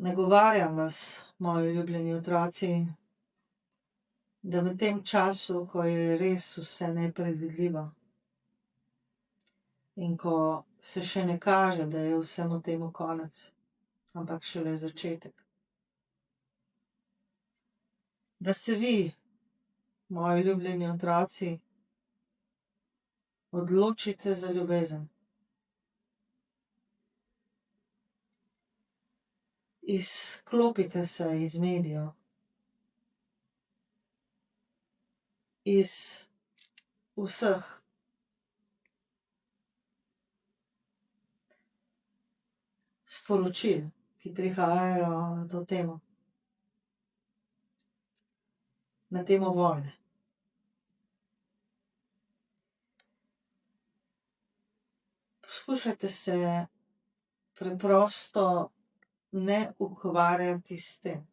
Nagovarjam vas, moji ljubljeni otroci, da v tem času, ko je res vse nepredvidljivo in ko se še ne kaže, da je vsemu temu konec, ampak šele začetek, da se vi, moji ljubljeni otroci, odločite za ljubezen. Izklopite se iz medijev, iz vseh sporočil, ki prihajajo na to temo, na temo vojne. Poskušajte se preprosto ne ukvarjati s tem.